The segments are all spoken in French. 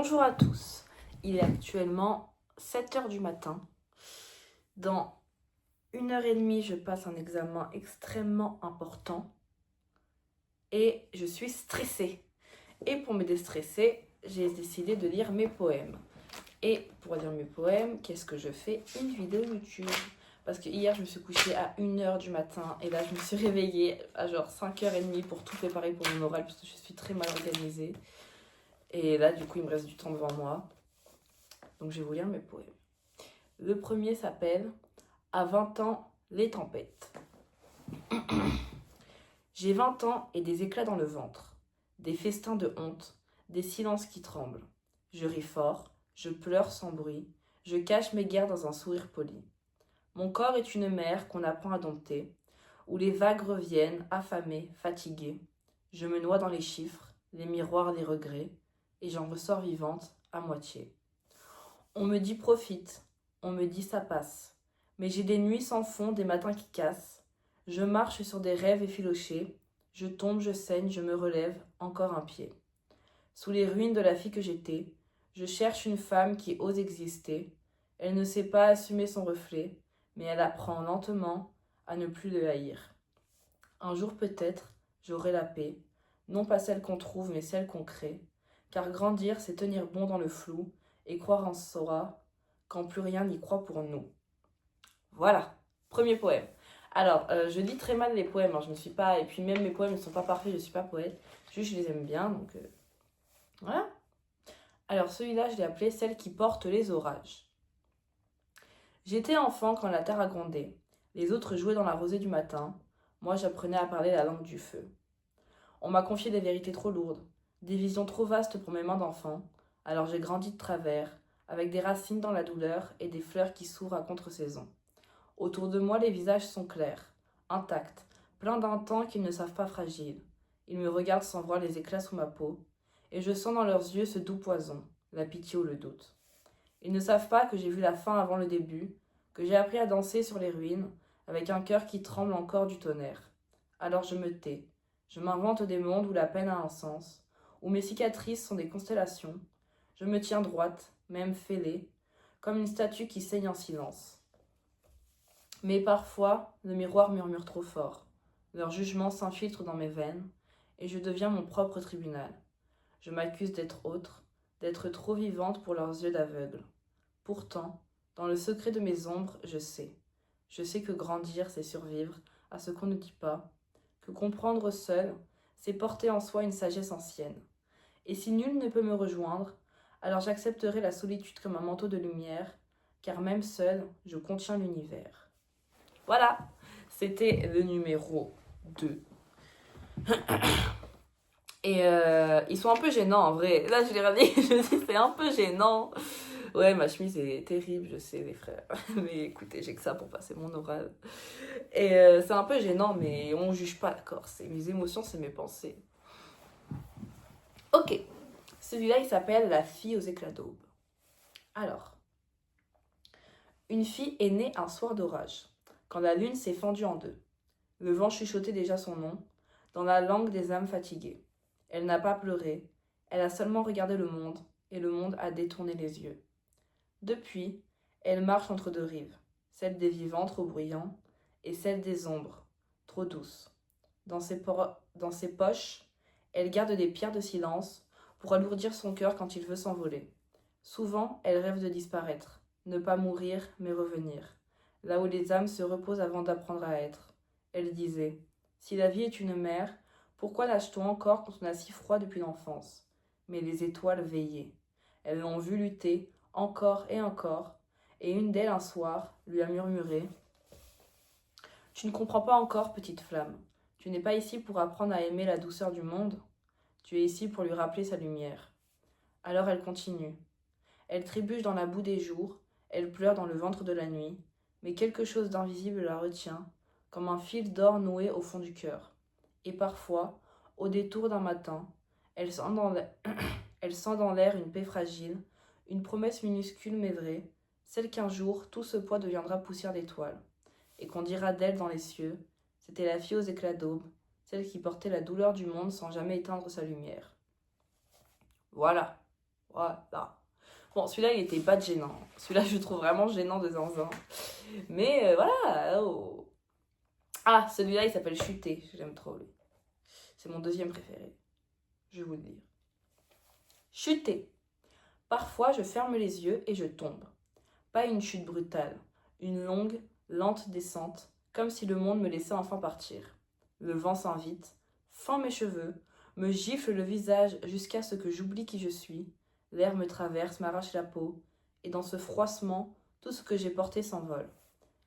Bonjour à tous, il est actuellement 7 h du matin. Dans 1 h 30, je passe un examen extrêmement important et je suis stressée. Et pour me déstresser, j'ai décidé de lire mes poèmes. Et pour lire mes poèmes, qu'est-ce que je fais? Une vidéo YouTube. Parce que hier, je me suis couchée à 1 h du matin et là, je me suis réveillée à genre 5 h 30 pour tout préparer pour mon oral parce que je suis très mal organisée. Et là, du coup, il me reste du temps devant moi. Donc, je vais vous lire mes poèmes. Le premier s'appelle « À 20 ans, les tempêtes ». J'ai 20 ans et des éclats dans le ventre, des festins de honte, des silences qui tremblent. Je ris fort, je pleure sans bruit, je cache mes guerres dans un sourire poli. Mon corps est une mer qu'on apprend à dompter, où les vagues reviennent, affamées, fatiguées. Je me noie dans les chiffres, les miroirs, les regrets, et j'en ressors vivante à moitié. On me dit profite, on me dit ça passe, mais j'ai des nuits sans fond, des matins qui cassent. Je marche sur des rêves effilochés, je tombe, je saigne, je me relève, encore un pied. Sous les ruines de la fille que j'étais, je cherche une femme qui ose exister. Elle ne sait pas assumer son reflet, mais elle apprend lentement à ne plus le haïr. Un jour peut-être, j'aurai la paix, non pas celle qu'on trouve, mais celle qu'on crée, car grandir, c'est tenir bon dans le flou, et croire en soi quand plus rien n'y croit pour nous. Voilà, premier poème. Alors, je lis très mal les poèmes, je ne suis pas... Et puis même mes poèmes ne sont pas parfaits, je ne suis pas poète. Juste, je les aime bien, donc... Voilà. Alors, celui-là, je l'ai appelé « Celle qui porte les orages ». J'étais enfant quand la terre a grondé. Les autres jouaient dans la rosée du matin. Moi, j'apprenais à parler la langue du feu. On m'a confié des vérités trop lourdes, des visions trop vastes pour mes mains d'enfant. Alors j'ai grandi de travers, avec des racines dans la douleur et des fleurs qui s'ouvrent à contre-saison. Autour de moi, les visages sont clairs, intacts, pleins d'un temps qu'ils ne savent pas fragile. Ils me regardent sans voir les éclats sous ma peau, et je sens dans leurs yeux ce doux poison, la pitié ou le doute. Ils ne savent pas que j'ai vu la fin avant le début, que j'ai appris à danser sur les ruines, avec un cœur qui tremble encore du tonnerre. Alors je me tais, je m'invente des mondes où la peine a un sens, où mes cicatrices sont des constellations. Je me tiens droite, même fêlée, comme une statue qui saigne en silence. Mais parfois, le miroir murmure trop fort. Leur jugement s'infiltre dans mes veines, et je deviens mon propre tribunal. Je m'accuse d'être autre, d'être trop vivante pour leurs yeux d'aveugle. Pourtant, dans le secret de mes ombres, je sais. Je sais que grandir, c'est survivre à ce qu'on ne dit pas, que comprendre seul, c'est porter en soi une sagesse ancienne. Et si nul ne peut me rejoindre, alors j'accepterai la solitude comme un manteau de lumière, car même seul, je contiens l'univers. Voilà, c'était le numéro 2. Et ils sont un peu gênants en vrai. Là, je les relis, je me dis, c'est un peu gênant. Ouais, ma chemise est terrible, je sais, les frères. Mais écoutez, j'ai que ça pour passer mon oral. Et c'est un peu gênant, mais on juge pas, d'accord. C'est mes émotions, c'est mes pensées. Ok, celui-là, il s'appelle La fille aux éclats d'aube. Alors, une fille est née un soir d'orage, quand la lune s'est fendue en deux. Le vent chuchotait déjà son nom, dans la langue des âmes fatiguées. Elle n'a pas pleuré, elle a seulement regardé le monde, et le monde a détourné les yeux. Depuis, elle marche entre deux rives, celle des vivants trop bruyants, et celle des ombres, trop douces. Dans ses poches, elle garde des pierres de silence pour alourdir son cœur quand il veut s'envoler. Souvent, elle rêve de disparaître, ne pas mourir, mais revenir, là où les âmes se reposent avant d'apprendre à être. Elle disait, si la vie est une mer, pourquoi nage-t-on encore quand on a si froid depuis l'enfance? Mais les étoiles veillaient. Elles l'ont vu lutter, encore, et une d'elles, un soir, lui a murmuré « Tu ne comprends pas encore, petite flamme. Tu n'es pas ici pour apprendre à aimer la douceur du monde. Tu es ici pour lui rappeler sa lumière. » Alors elle continue. Elle trébuche dans la boue des jours, elle pleure dans le ventre de la nuit, mais quelque chose d'invisible la retient, comme un fil d'or noué au fond du cœur. Et parfois, au détour d'un matin, elle sent dans l'air une paix fragile, une promesse minuscule mais vraie, celle qu'un jour tout ce poids deviendra poussière d'étoiles, et qu'on dira d'elle dans les cieux, c'était la fille aux éclats d'aube, celle qui portait la douleur du monde sans jamais éteindre sa lumière. Voilà. Voilà. Bon, celui-là, il était pas gênant. Celui-là, je le trouve vraiment gênant de zinzin. Mais voilà. Oh. Ah, celui-là, il s'appelle Chuter. J'aime trop lui. C'est mon deuxième préféré. Je vais vous le dire. Chuter. Parfois, je ferme les yeux et je tombe. Pas une chute brutale. Une longue, lente descente, comme si le monde me laissait enfin partir. Le vent s'invite, fend mes cheveux, me gifle le visage jusqu'à ce que j'oublie qui je suis. L'air me traverse, m'arrache la peau, et dans ce froissement, tout ce que j'ai porté s'envole.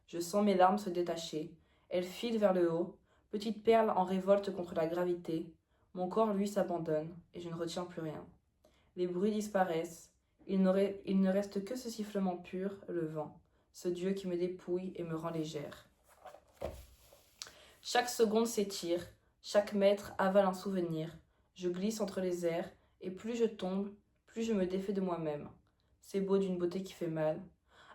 Je sens mes larmes se détacher, elles filent vers le haut, petites perles en révolte contre la gravité. Mon corps, lui, s'abandonne, et je ne retiens plus rien. Les bruits disparaissent, il ne reste que ce sifflement pur, le vent, ce Dieu qui me dépouille et me rend légère. Chaque seconde s'étire, chaque mètre avale un souvenir. Je glisse entre les airs, et plus je tombe, plus je me défais de moi-même. C'est beau d'une beauté qui fait mal,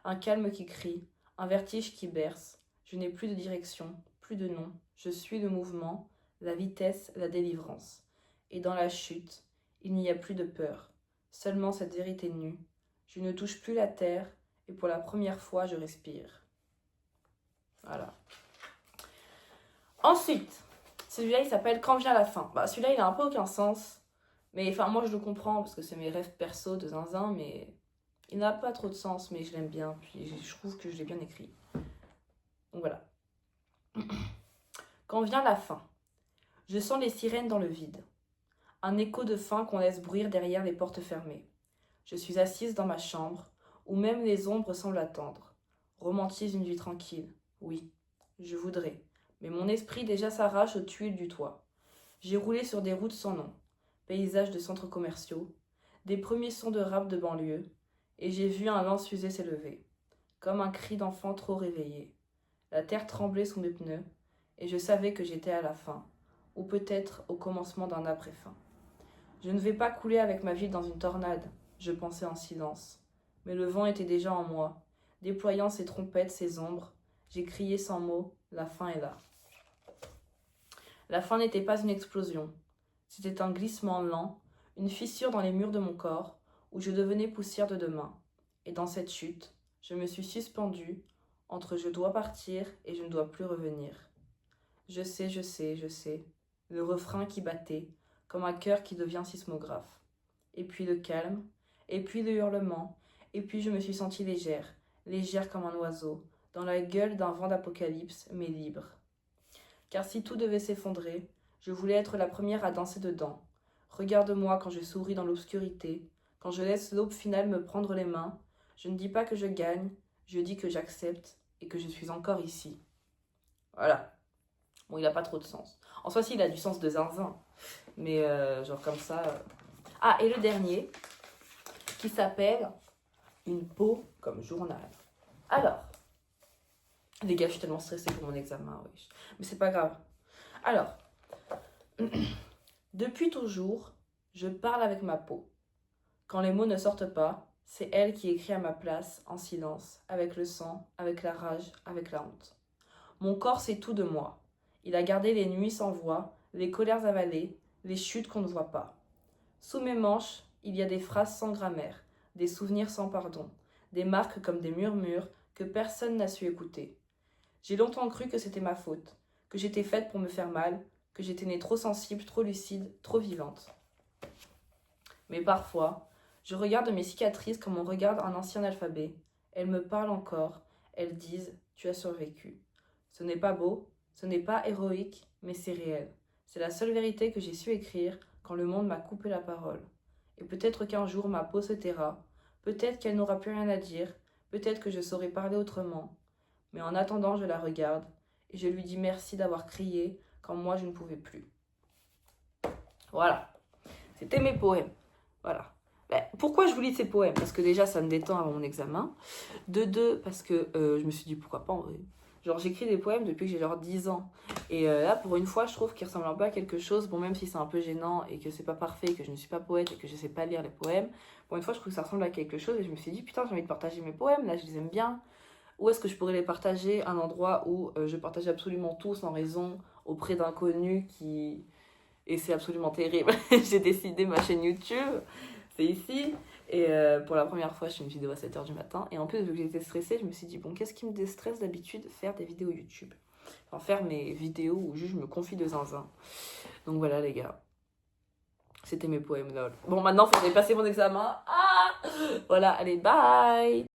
un calme qui crie, un vertige qui berce. Je n'ai plus de direction, plus de nom. Je suis le mouvement, la vitesse, la délivrance. Et dans la chute, il n'y a plus de peur, seulement cette vérité nue. Je ne touche plus la terre, et pour la première fois, je respire. Voilà. Ensuite, celui-là, il s'appelle Quand vient la fin. Celui-là, il a un peu aucun sens. Mais enfin, moi, je le comprends parce que c'est mes rêves perso de zinzin, mais il n'a pas trop de sens, mais je l'aime bien. Puis je trouve que je l'ai bien écrit. Donc voilà. Quand vient la fin. Je sens les sirènes dans le vide. Un écho de fin qu'on laisse bruire derrière les portes fermées. Je suis assise dans ma chambre, où même les ombres semblent attendre. Romantise une vie tranquille. Oui, je voudrais. Mais mon esprit déjà s'arrache aux tuiles du toit. J'ai roulé sur des routes sans nom, paysages de centres commerciaux, des premiers sons de rap de banlieue, et j'ai vu un lance-fusée s'élever, comme un cri d'enfant trop réveillé. La terre tremblait sous mes pneus, et je savais que j'étais à la fin, ou peut-être au commencement d'un après-fin. Je ne vais pas couler avec ma vie dans une tornade, je pensais en silence, mais le vent était déjà en moi, déployant ses trompettes, ses ombres. J'ai crié sans mots, la fin est là. La fin n'était pas une explosion, c'était un glissement lent, une fissure dans les murs de mon corps, où je devenais poussière de demain. Et dans cette chute, je me suis suspendue, entre je dois partir et je ne dois plus revenir. Je sais, je sais, je sais, le refrain qui battait, comme un cœur qui devient sismographe. Et puis le calme, et puis le hurlement, et puis je me suis sentie légère, légère comme un oiseau, dans la gueule d'un vent d'apocalypse, mais libre. Car si tout devait s'effondrer, je voulais être la première à danser dedans. Regarde-moi quand je souris dans l'obscurité, quand je laisse l'aube finale me prendre les mains. Je ne dis pas que je gagne, je dis que j'accepte et que je suis encore ici. Voilà. Bon, il n'a pas trop de sens. En soi, si, il a du sens de zinzin. Mais genre comme ça... Ah, et le dernier, qui s'appelle Une peau comme journal. Alors, les gars, je suis tellement stressée pour mon examen, wesh. Mais c'est pas grave. Alors, depuis toujours, je parle avec ma peau. Quand les mots ne sortent pas, c'est elle qui écrit à ma place, en silence, avec le sang, avec la rage, avec la honte. Mon corps sait tout de moi. Il a gardé les nuits sans voix, les colères avalées, les chutes qu'on ne voit pas. Sous mes manches, il y a des phrases sans grammaire, des souvenirs sans pardon, des marques comme des murmures que personne n'a su écouter. J'ai longtemps cru que c'était ma faute, que j'étais faite pour me faire mal, que j'étais née trop sensible, trop lucide, trop vivante. Mais parfois, je regarde mes cicatrices comme on regarde un ancien alphabet. Elles me parlent encore, elles disent « tu as survécu ». Ce n'est pas beau, ce n'est pas héroïque, mais c'est réel. C'est la seule vérité que j'ai su écrire quand le monde m'a coupé la parole. Et peut-être qu'un jour ma peau se taira, peut-être qu'elle n'aura plus rien à dire, peut-être que je saurai parler autrement. Mais en attendant, je la regarde, et je lui dis merci d'avoir crié quand moi je ne pouvais plus. Voilà, c'était mes poèmes. Voilà. Pourquoi je vous lis ces poèmes? Parce que déjà, ça me détend avant mon examen. De deux, parce que je me suis dit pourquoi pas en vrai. Genre, j'écris des poèmes depuis que j'ai genre 10 ans. Et là, pour une fois, je trouve qu'ils ressemblent un peu à quelque chose. Bon, même si c'est un peu gênant et que c'est pas parfait, que je ne suis pas poète et que je sais pas lire les poèmes. Pour une fois, je trouve que ça ressemble à quelque chose. Et je me suis dit, putain, j'ai envie de partager mes poèmes. Là, je les aime bien. Où est-ce que je pourrais les partager? Un endroit où je partage absolument tout sans raison auprès d'inconnus qui... Et c'est absolument terrible. J'ai décidé ma chaîne YouTube. C'est ici. Et pour la première fois, je fais une vidéo à 7h du matin. Et en plus, vu que j'étais stressée, je me suis dit, bon, qu'est-ce qui me déstresse d'habitude? Faire des vidéos YouTube. Enfin, faire mes vidéos où juste je me confie de zinzin. Donc voilà, les gars. C'était mes poèmes, lol. Bon, maintenant, il faut passer mon examen. Ah, voilà, allez, bye!